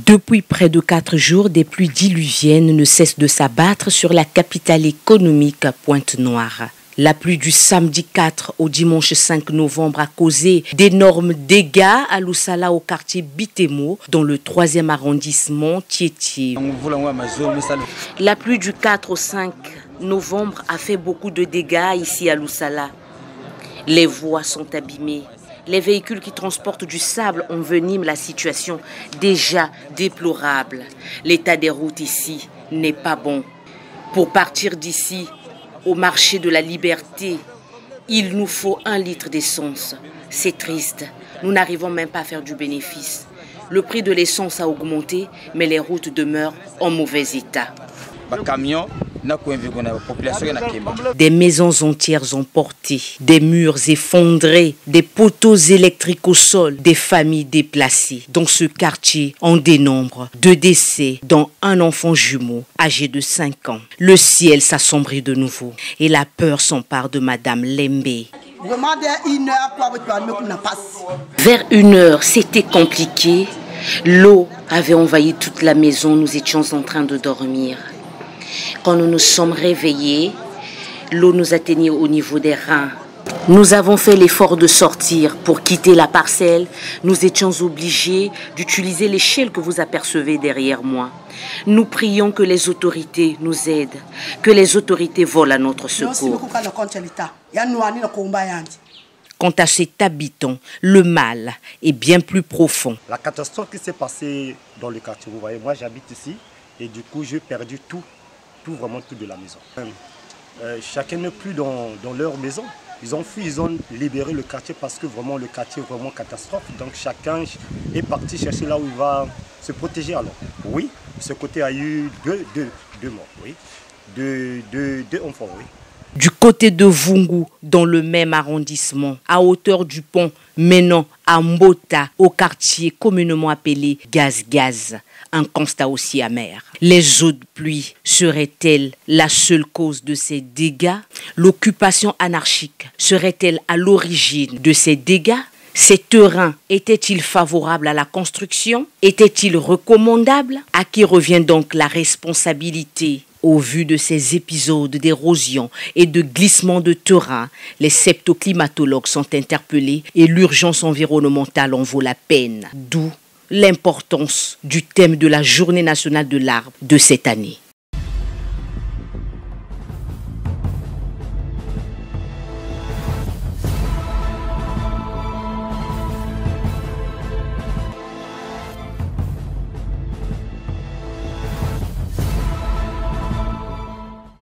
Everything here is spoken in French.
Depuis près de 4 jours, des pluies diluviennes ne cessent de s'abattre sur la capitale économique Pointe-Noire. La pluie du samedi 4 au dimanche 5 novembre a causé d'énormes dégâts à Loussala au quartier Bitemo, dans le 3e arrondissement Tiétié. La pluie du 4 au 5 novembre a fait beaucoup de dégâts ici à Loussala. Les voies sont abîmées. Les véhicules qui transportent du sable enveniment la situation déjà déplorable. L'état des routes ici n'est pas bon. Pour partir d'ici au marché de la Liberté, il nous faut 1 litre d'essence. C'est triste. Nous n'arrivons même pas à faire du bénéfice. Le prix de l'essence a augmenté, mais les routes demeurent en mauvais état. Des maisons entières emportées, des murs effondrés, des poteaux électriques au sol, des familles déplacées. Dans ce quartier, on dénombre 2 décès, dont un enfant jumeau âgé de 5 ans. Le ciel s'assombrit de nouveau et la peur s'empare de Madame Lembe. Vers 1 heure, c'était compliqué. L'eau avait envahi toute la maison, nous étions en train de dormir. Quand nous nous sommes réveillés, l'eau nous atteignait au niveau des reins. Nous avons fait l'effort de sortir pour quitter la parcelle. Nous étions obligés d'utiliser l'échelle que vous apercevez derrière moi. Nous prions que les autorités nous aident, que les autorités volent à notre secours. Quant à cet habitant, le mal est bien plus profond. La catastrophe qui s'est passée dans le quartier, vous voyez, moi j'habite ici et du coup j'ai perdu tout de la maison. Chacun n'est plus dans leur maison. Ils ont fui, ils ont libéré le quartier parce que vraiment le quartier est vraiment catastrophe. Donc chacun est parti chercher là où il va se protéger. Alors oui, de ce côté a eu deux morts, oui. Deux enfants, oui. Du côté de Vungu, dans le même arrondissement, à hauteur du pont menant à Mbota, au quartier communément appelé Gaz-Gaz, un constat aussi amer. Les eaux de pluie seraient-elles la seule cause de ces dégâts? L'occupation anarchique serait-elle à l'origine de ces dégâts? Ces terrains étaient-ils favorables à la construction? Étaient-ils recommandables? À qui revient donc la responsabilité? Au vu de ces épisodes d'érosion et de glissement de terrain, les septoclimatologues sont interpellés et l'urgence environnementale en vaut la peine. D'où l'importance du thème de la Journée nationale de l'arbre de cette année.